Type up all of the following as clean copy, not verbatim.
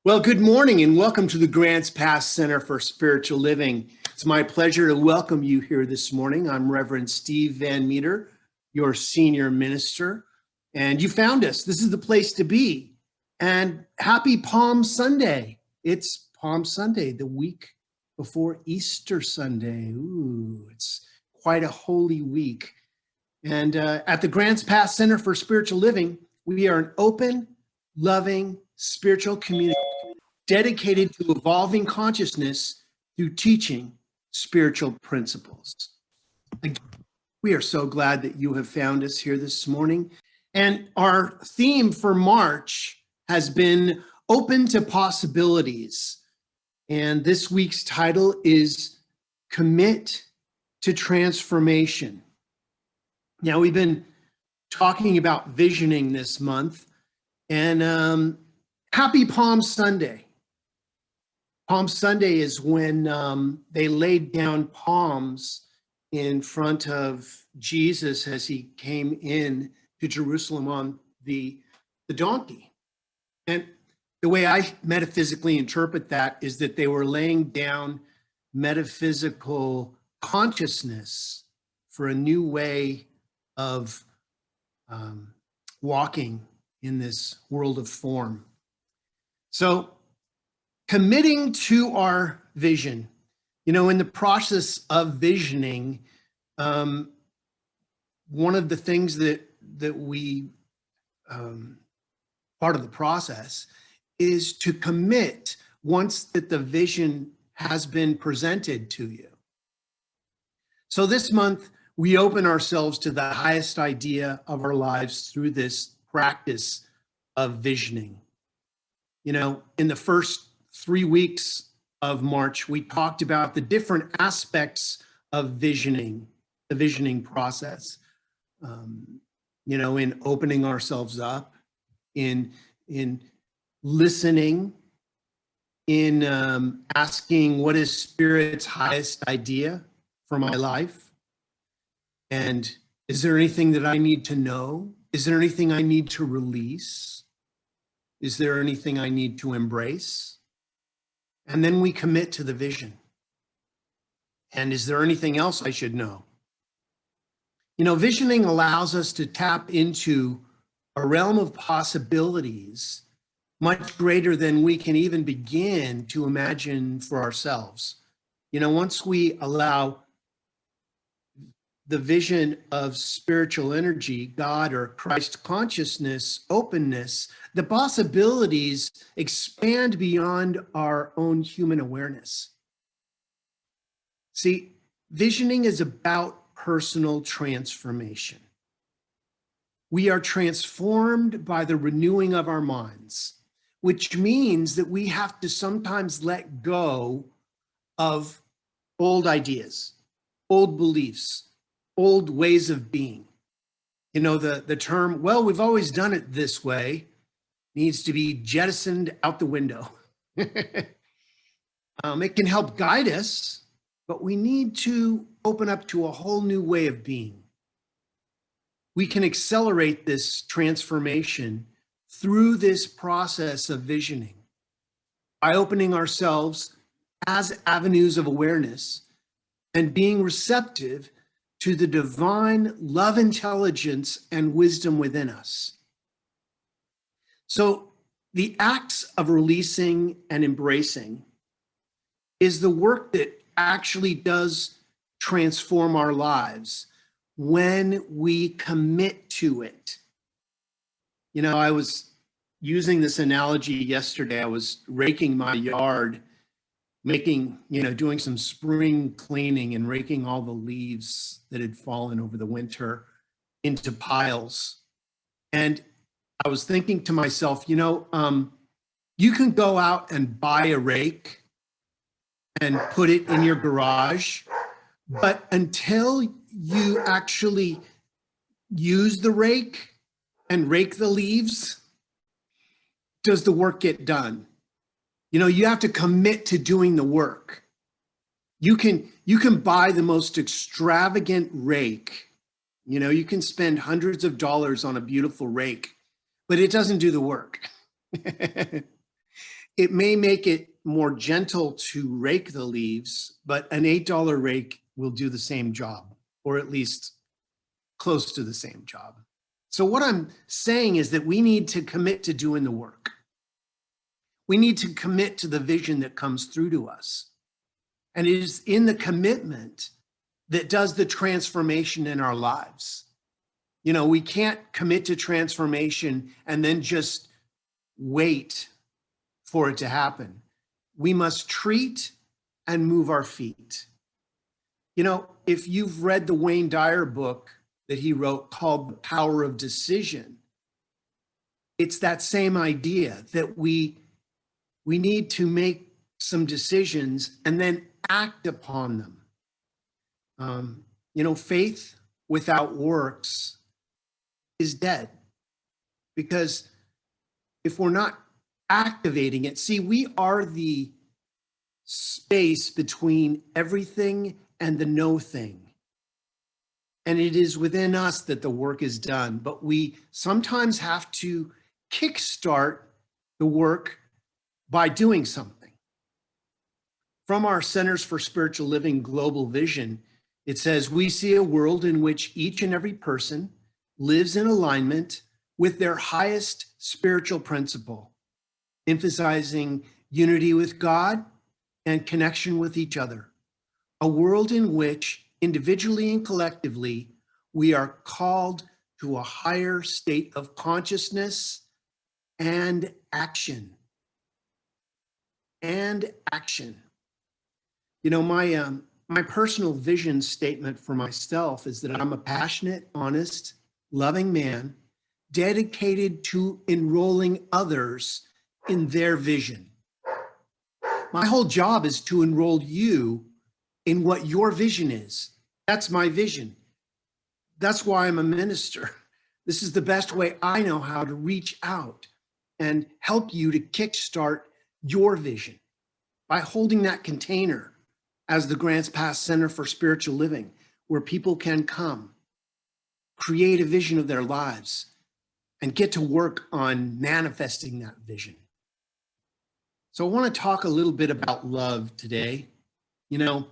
Well, good morning and welcome to the Grants Pass Center for Spiritual Living. It's my pleasure to welcome you here this morning. I'm Reverend Steve Van Meter, your senior minister, and you found us. This is the place to be. And happy Palm Sunday. It's Palm Sunday, the week before Easter Sunday. Ooh, it's quite a holy week. And at the Grants Pass Center for Spiritual Living, we are an open, loving, spiritual community dedicated to evolving consciousness through teaching spiritual principles. We are so glad that you have found us here this morning. And our theme for March has been Open to Possibilities. And this week's title is Commit to Transformation. Now, we've been talking about visioning this month, and happy Palm Sunday. Palm Sunday is when they laid down palms in front of Jesus as he came in to Jerusalem on the donkey. And the way I metaphysically interpret that is that they were laying down metaphysical consciousness for a new way of walking in this world of form. So, committing to our vision, in the process of visioning, one of the things that we, part of the process is to commit once that the vision has been presented to you. So this month, we open ourselves to the highest idea of our lives through this practice of visioning. In the first 3 weeks of March, we talked about the different aspects of visioning, the visioning process, in opening ourselves up, in listening, in asking what is Spirit's highest idea for my life? And is there anything that I need to know? Is there anything I need to release? Is there anything I need to embrace? And then we commit to the vision. And is there anything else I should know? Visioning allows us to tap into a realm of possibilities much greater than we can even begin to imagine for ourselves. Once we allow the vision of spiritual energy, God or Christ consciousness, openness, the possibilities expand beyond our own human awareness. See, visioning is about personal transformation. We are transformed by the renewing of our minds, which means that we have to sometimes let go of old ideas, old beliefs, old ways of being. The term, well, we've always done it this way, needs to be jettisoned out the window. It can help guide us, but we need to open up to a whole new way of being. We can accelerate this transformation through this process of visioning by opening ourselves as avenues of awareness and being receptive to the divine love, intelligence, and wisdom within us. So the acts of releasing and embracing is the work that actually does transform our lives when we commit to it. I was using this analogy yesterday. I was raking my yard, doing some spring cleaning and raking all the leaves that had fallen over the winter into piles. And I was thinking to myself, you can go out and buy a rake and put it in your garage, but until you actually use the rake and rake the leaves, does the work get done? You have to commit to doing the work. You can buy the most extravagant rake. You can spend hundreds of dollars on a beautiful rake, but it doesn't do the work. It may make it more gentle to rake the leaves, but an $8 rake will do the same job, or at least close to the same job. So what I'm saying is that we need to commit to doing the work. We need to commit to the vision that comes through to us. And it is in the commitment that does the transformation in our lives. You know, we can't commit to transformation and then just wait for it to happen. We must treat and move our feet. You know, if you've read the Wayne Dyer book that he wrote called The Power of Decision, it's that same idea that we need to make some decisions and then act upon them. You know, faith without works is dead, because if we're not activating it, see, we are the space between everything and the no thing. And it is within us that the work is done, but we sometimes have to kickstart the work by doing something. From our Centers for Spiritual Living Global Vision, it says, we see a world in which each and every person lives in alignment with their highest spiritual principle, emphasizing unity with God and connection with each other. A world in which individually and collectively, we are called to a higher state of consciousness and action. And action. You know, my personal vision statement for myself is that I'm a passionate, honest, loving man, dedicated to enrolling others in their vision. My whole job is to enroll you in what your vision is. That's my vision. That's why I'm a minister. This is the best way I know how to reach out and help you to kickstart your vision by holding that container as the Grants Pass Center for Spiritual Living, where people can come, create a vision of their lives, and get to work on manifesting that vision. So I want to talk a little bit about love today. You know,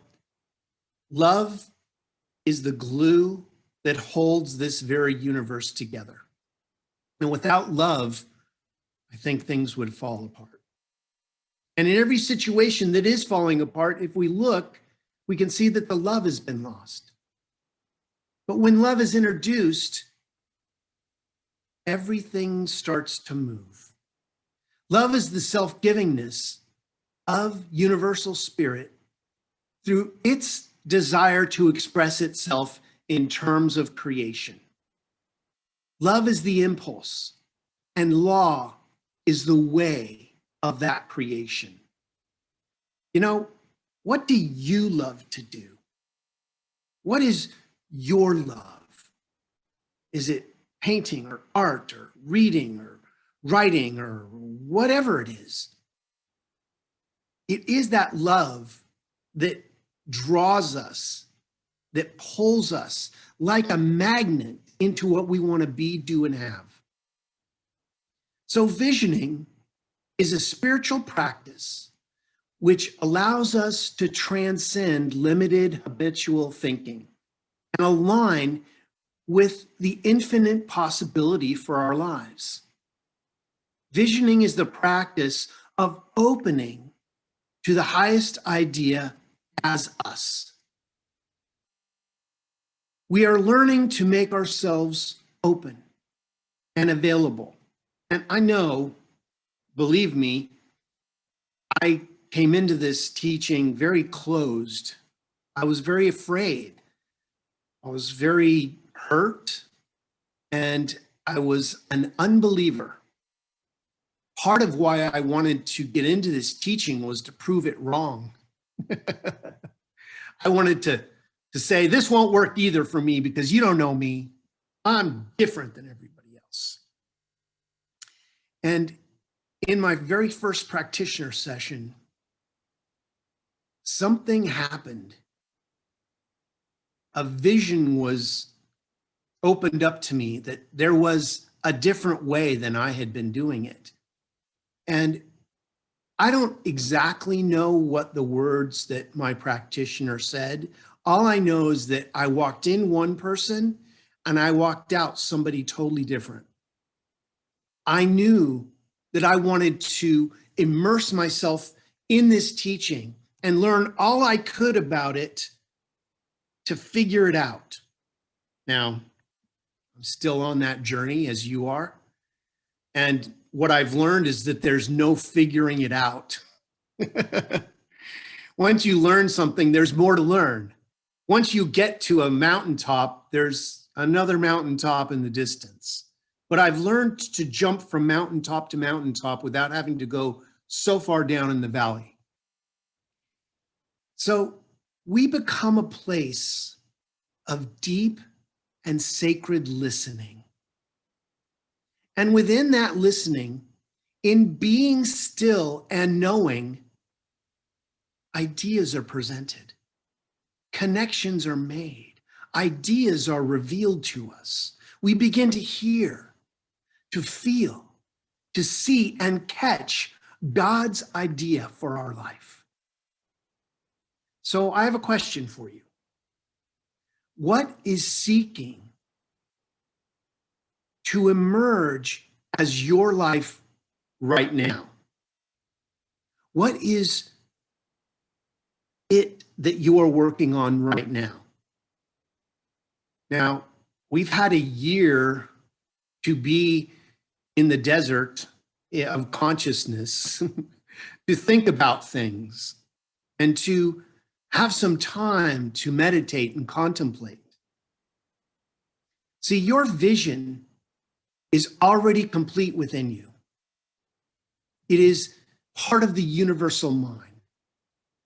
love is the glue that holds this very universe together. And without love, I think things would fall apart. And in every situation that is falling apart, if we look, we can see that the love has been lost. But when love is introduced, everything starts to move. Love is the self-givingness of universal spirit through its desire to express itself in terms of creation. Love is the impulse, and law is the way of that creation. You know, what do you love to do? What is your love? Is it painting or art or reading or writing or whatever it is? It is that love that draws us, that pulls us like a magnet into what we want to be, do, and have. So visioning is a spiritual practice which allows us to transcend limited habitual thinking and align with the infinite possibility for our lives. Visioning is the practice of opening to the highest idea as us. We are learning to make ourselves open and available. And I know, believe me, I came into this teaching very closed. I was very afraid. I was very hurt, and I was an unbeliever. Part of why I wanted to get into this teaching was to prove it wrong. I wanted to say, this won't work either for me because you don't know me. I'm different than everybody else. And in my very first practitioner session, something happened. A vision was opened up to me that there was a different way than I had been doing it. And I don't exactly know what the words that my practitioner said. All I know is that I walked in one person and I walked out somebody totally different. I knew that I wanted to immerse myself in this teaching and learn all I could about it to figure it out. Now, I'm still on that journey as you are. And what I've learned is that there's no figuring it out. Once you learn something, there's more to learn. Once you get to a mountaintop, there's another mountaintop in the distance. But I've learned to jump from mountaintop to mountaintop without having to go so far down in the valley. So we become a place of deep and sacred listening. And within that listening, in being still and knowing, ideas are presented, connections are made, ideas are revealed to us. We begin to hear, to feel, to see, and catch God's idea for our life. So I have a question for you. What is seeking to emerge as your life right now? What is it that you are working on right now? Now, we've had a year to be in the desert of consciousness, to think about things and to have some time to meditate and contemplate. See, your vision is already complete within you. It is part of the universal mind.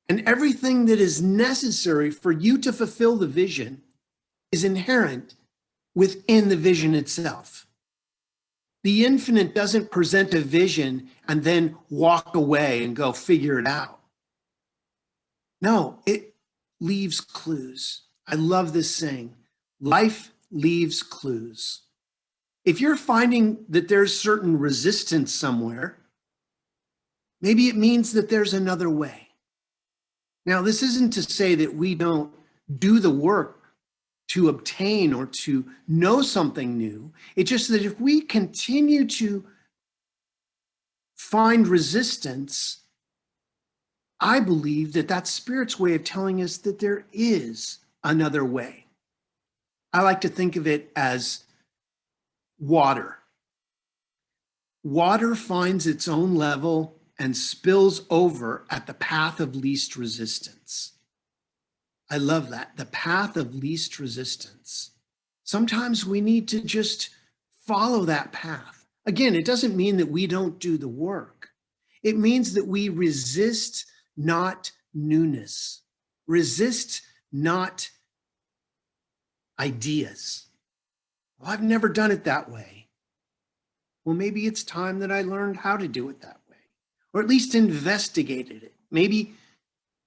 And everything that is necessary for you to fulfill the vision is inherent within the vision itself. The infinite doesn't present a vision and then walk away and go figure it out. No, it leaves clues. I love this saying, life leaves clues. If you're finding that there's certain resistance somewhere, maybe it means that there's another way. Now, this isn't to say that we don't do the work to obtain or to know something new. It's just that if we continue to find resistance, I believe that that's Spirit's way of telling us that there is another way. I like to think of it as water. Water finds its own level and spills over at the path of least resistance. I love that, the path of least resistance. Sometimes we need to just follow that path. Again, it doesn't mean that we don't do the work. It means that we resist not newness, resist not ideas. Well, I've never done it that way. Well, maybe it's time that I learned how to do it that way, or at least investigated it. Maybe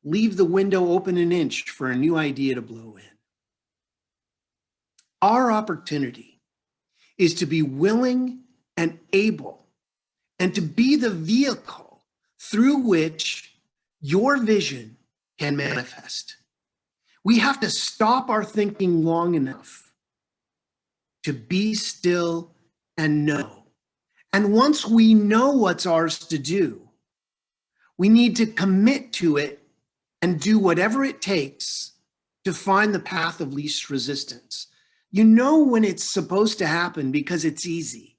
leave the window open an inch for a new idea to blow in. Our opportunity is to be willing and able and to be the vehicle through which your vision can manifest. We have to stop our thinking long enough to be still and know. And once we know what's ours to do, we need to commit to it and do whatever it takes to find the path of least resistance. You know when it's supposed to happen because it's easy.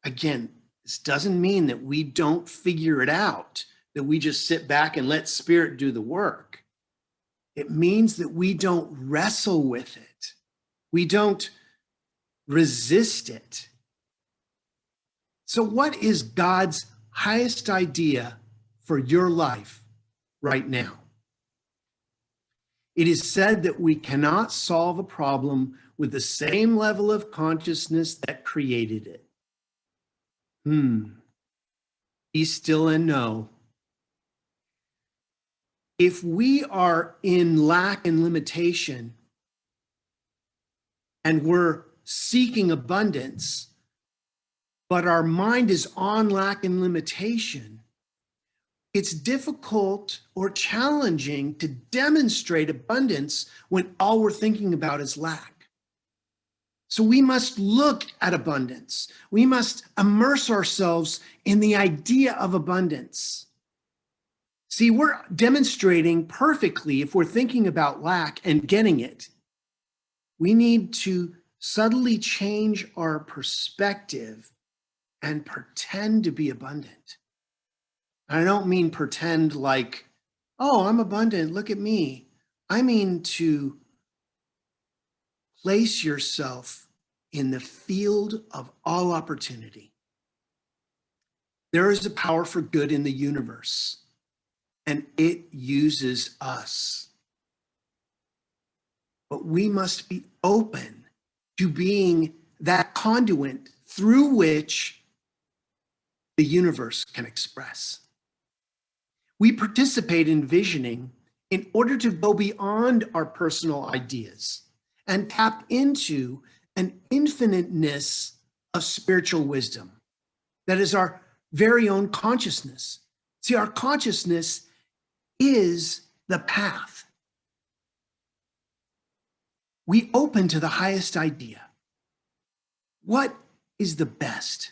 Again, this doesn't mean that we don't figure it out, that we just sit back and let Spirit do the work. It means that we don't wrestle with it. We don't resist it. So what is God's highest idea for your life right now? It is said that we cannot solve a problem with the same level of consciousness that created it. Be still and know. If we are in lack and limitation and we're seeking abundance, but our mind is on lack and limitation, it's difficult or challenging to demonstrate abundance when all we're thinking about is lack. So we must look at abundance. We must immerse ourselves in the idea of abundance. See, we're demonstrating perfectly if we're thinking about lack and getting it. We need to subtly change our perspective and pretend to be abundant. I don't mean pretend like, oh, I'm abundant, look at me. I mean to place yourself in the field of all opportunity. There is a power for good in the universe, and it uses us. But we must be open to being that conduit through which the universe can express. We participate in visioning in order to go beyond our personal ideas and tap into an infiniteness of spiritual wisdom that is our very own consciousness. See, our consciousness is the path. We open to the highest idea. What is the best?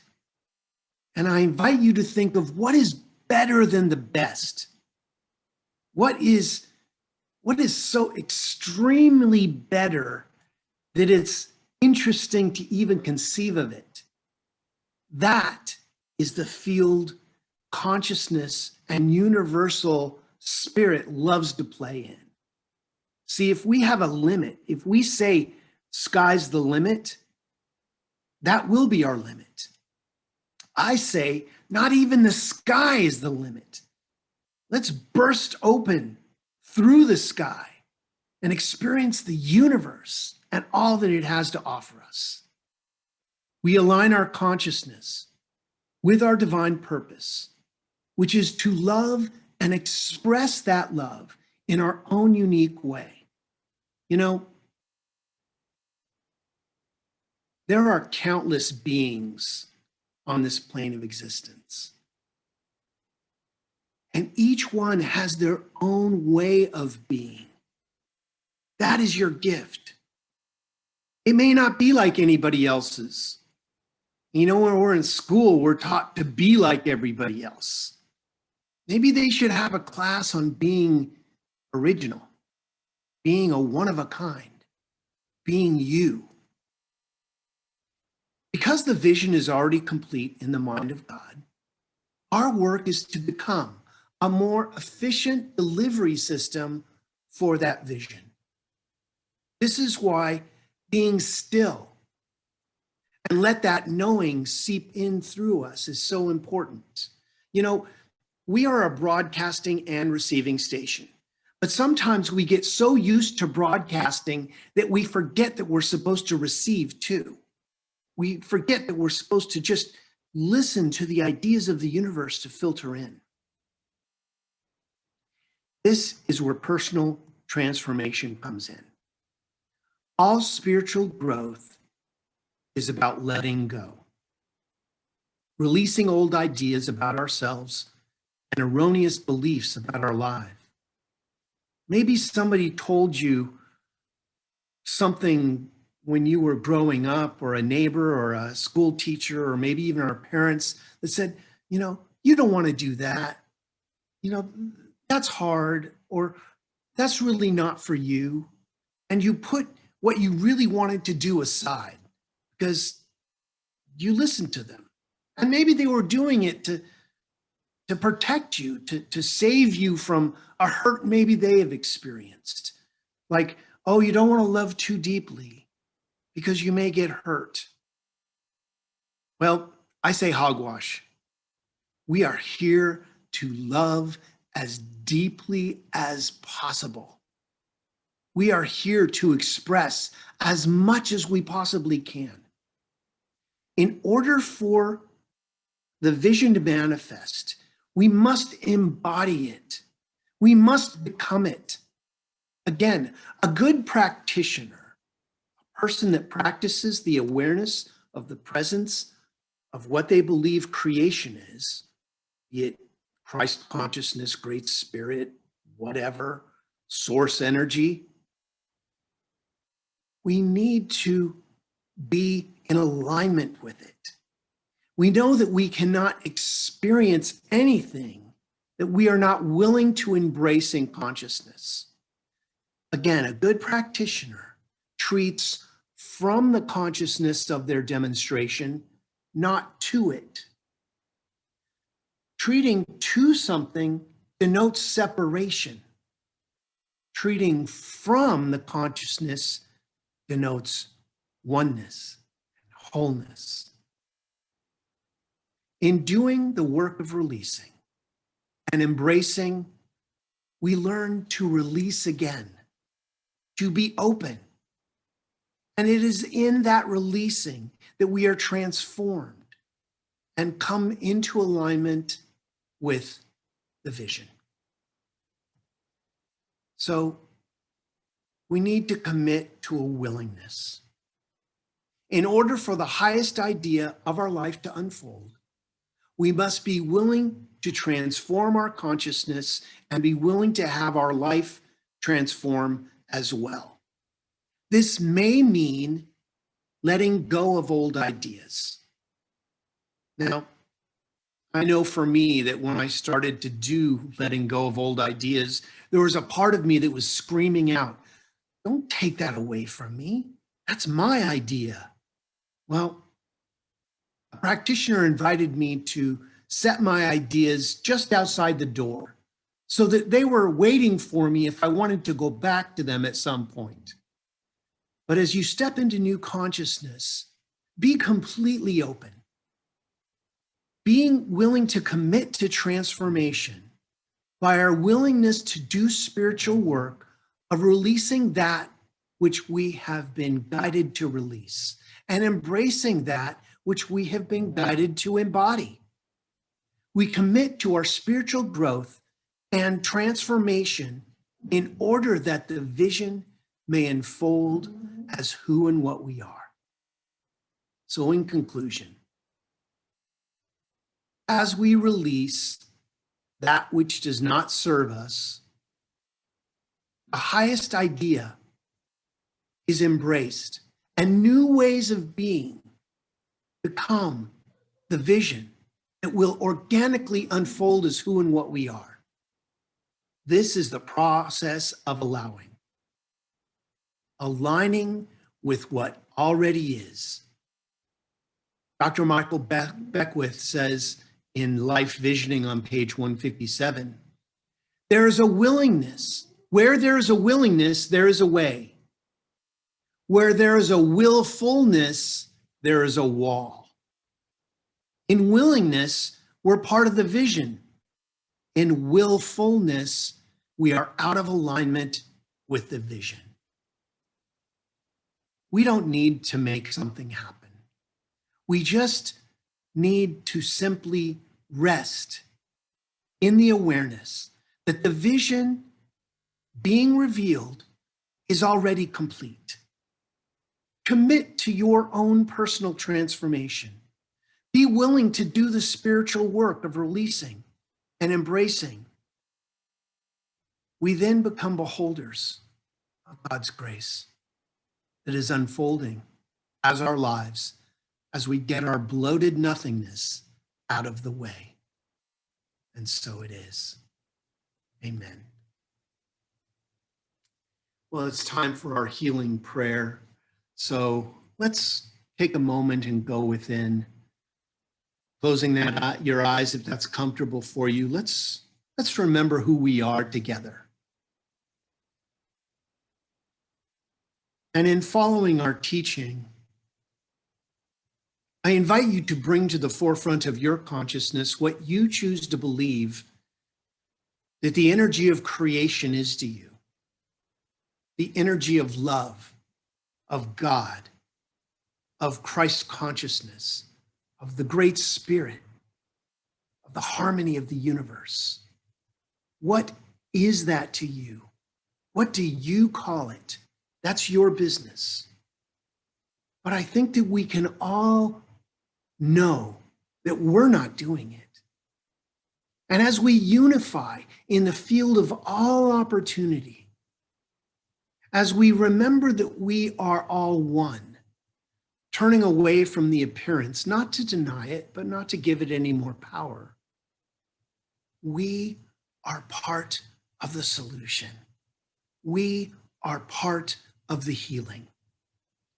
And I invite you to think of what is better than the best. What is so extremely better that it's interesting to even conceive of it? That is the field consciousness and universal spirit loves to play in. See, if we have a limit, if we say sky's the limit, that will be our limit. I say not even the sky is the limit. Let's burst open through the sky and experience the universe and all that it has to offer us. We align our consciousness with our divine purpose, which is to love and express that love in our own unique way. You know, there are countless beings on this plane of existence. And each one has their own way of being. That is your gift. It may not be like anybody else's. You know, when we're in school, we're taught to be like everybody else. Maybe they should have a class on being original, being a one of a kind, being you. Because the vision is already complete in the mind of God, our work is to become a more efficient delivery system for that vision. This is why being still and let that knowing seep in through us is so important. You know, we are a broadcasting and receiving station, but sometimes we get so used to broadcasting that we forget that we're supposed to receive too. We forget that we're supposed to just listen to the ideas of the universe to filter in. This is where personal transformation comes in. All spiritual growth is about letting go, releasing old ideas about ourselves and erroneous beliefs about our life. Maybe somebody told you something when you were growing up, or a neighbor or a school teacher, or maybe even our parents, that said, you know, you don't want to do that. You know, that's hard, or that's really not for you. And you put what you really wanted to do aside because you listened to them. And maybe they were doing it to protect you, to save you from a hurt maybe they have experienced. Like, oh, you don't want to love too deeply because you may get hurt. Well, I say hogwash. We are here to love as deeply as possible. We are here to express as much as we possibly can. In order for the vision to manifest, we must embody it. We must become it. Again, a good practitioner, a person that practices the awareness of the presence of what they believe creation is, be it Christ consciousness, great spirit, whatever, source energy. We need to be in alignment with it. We know that we cannot experience anything that we are not willing to embrace in consciousness. Again, a good practitioner treats from the consciousness of their demonstration, not to it. Treating to something denotes separation. Treating from the consciousness denotes oneness and wholeness. In doing the work of releasing and embracing, we learn to release again, to be open. And it is in that releasing that we are transformed and come into alignment with the vision. So we need to commit to a willingness. In order for the highest idea of our life to unfold, we must be willing to transform our consciousness and be willing to have our life transform as well. This may mean letting go of old ideas. Now, I know for me that when I started to do letting go of old ideas, there was a part of me that was screaming out, "Don't take that away from me. That's my idea." Well, a practitioner invited me to set my ideas just outside the door so that they were waiting for me if I wanted to go back to them at some point. But as you step into new consciousness, be completely open. Being willing to commit to transformation by our willingness to do spiritual work of releasing that which we have been guided to release and embracing that which we have been guided to embody. We commit to our spiritual growth and transformation in order that the vision may unfold as who and what we are. So in conclusion, as we release that which does not serve us, the highest idea is embraced and new ways of being become the vision that will organically unfold as who and what we are. This is the process of allowing, aligning with what already is. Dr. Michael Beckwith says in Life Visioning on page 157, there is a willingness. Where there is a willingness, there is a way. Where there is a willfulness, there is a wall. In willingness, we're part of the vision. In willfulness, we are out of alignment with the vision. We don't need to make something happen. We just need to simply rest in the awareness that the vision being revealed is already complete. Commit to your own personal transformation. Be willing to do the spiritual work of releasing and embracing. We then become beholders of God's grace that is unfolding as our lives as we get our bloated nothingness out of the way. And so it is. Amen. Well, it's time for our healing prayer. So let's take a moment and go within. Closing your eyes if that's comfortable for you. Let's remember who we are together. And in following our teaching, I invite you to bring to the forefront of your consciousness what you choose to believe that the energy of creation is to you. The energy of love, of God, of Christ consciousness, of the great spirit, of the harmony of the universe. What is that to you? What do you call it? That's your business. But I think that we can all know that we're not doing it. And as we unify in the field of all opportunity, as we remember that we are all one, turning away from the appearance, not to deny it, but not to give it any more power, we are part of the solution. We are part of the healing.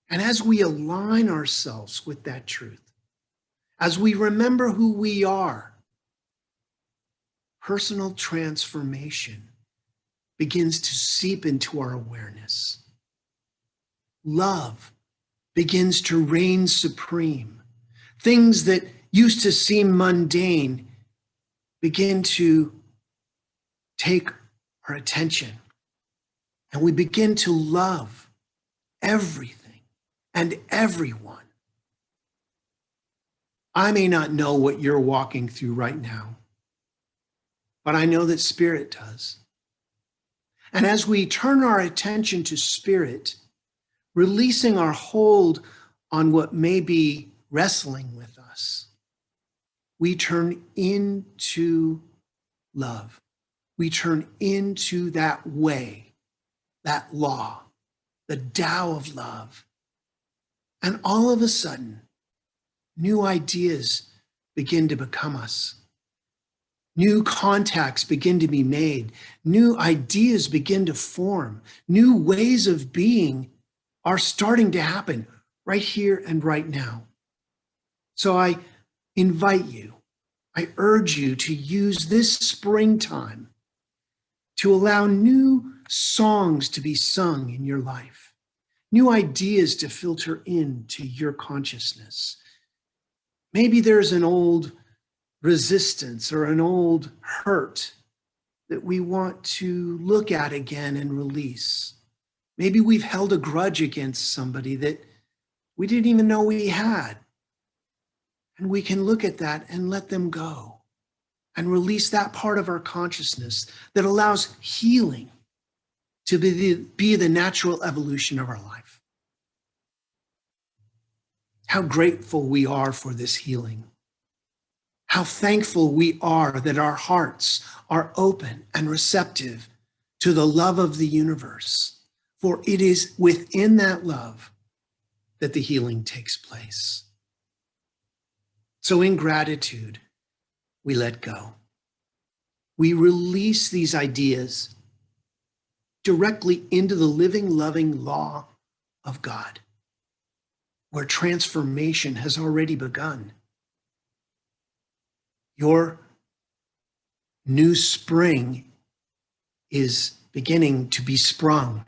And as we align ourselves with that truth, as we remember who we are, personal transformation begins to seep into our awareness. Love begins to reign supreme. Things that used to seem mundane begin to take our attention, and we begin to love everything and everyone. I may not know what you're walking through right now, but I know that Spirit does. And as we turn our attention to Spirit, releasing our hold on what may be wrestling with us, we turn into love. We turn into that way, that law, the Tao of love. And all of a sudden, new ideas begin to become us. New contacts begin to be made. New ideas begin to form. New ways of being are starting to happen right here and right now. So I invite you, I urge you to use this springtime to allow new songs to be sung in your life, new ideas to filter into your consciousness. Maybe there's an old resistance or an old hurt that we want to look at again and release. Maybe we've held a grudge against somebody that we didn't even know we had. And we can look at that and let them go and release that part of our consciousness that allows healing to be the natural evolution of our life. How grateful we are for this healing. How thankful we are that our hearts are open and receptive to the love of the universe, for it is within that love that the healing takes place. So in gratitude, we let go. We release these ideas directly into the living, loving law of God, where transformation has already begun. Your new spring is beginning to be sprung.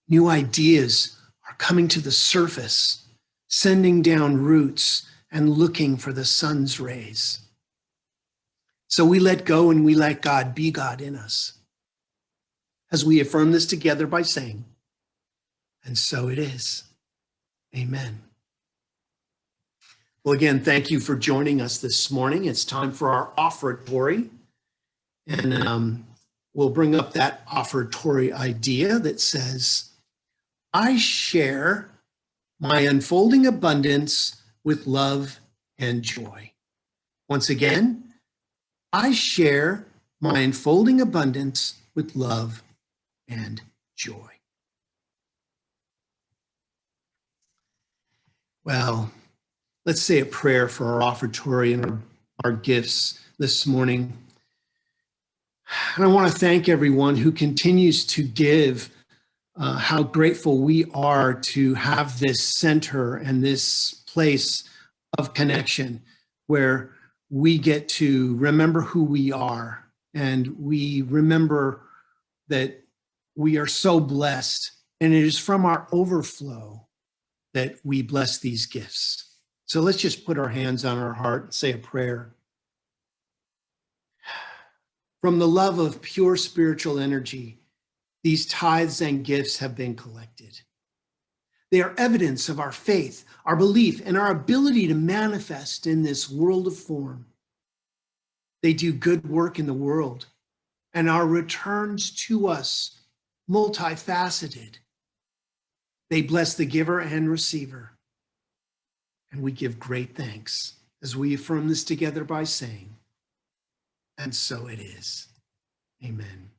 New ideas are coming to the surface, sending down roots and looking for the sun's rays. So we let go and we let God be God in us, as we affirm this together by saying, and so it is. Amen. Well, again, thank you for joining us this morning. It's time for our offertory. And we'll bring up that offertory idea that says, I share my unfolding abundance with love and joy. Once again, I share my unfolding abundance with love and joy. Well, let's say a prayer for our offertory and our gifts this morning. And I want to thank everyone who continues to give, how grateful we are to have this center and this place of connection where we get to remember who we are, and we remember that we are so blessed, and it is from our overflow that we bless these gifts. So let's just put our hands on our heart and say a prayer. From the love of pure spiritual energy, these tithes and gifts have been collected. They are evidence of our faith, our belief, and our ability to manifest in this world of form. They do good work in the world, and are returns to us multifaceted. They bless the giver and receiver. And we give great thanks as we affirm this together by saying, and so it is. Amen.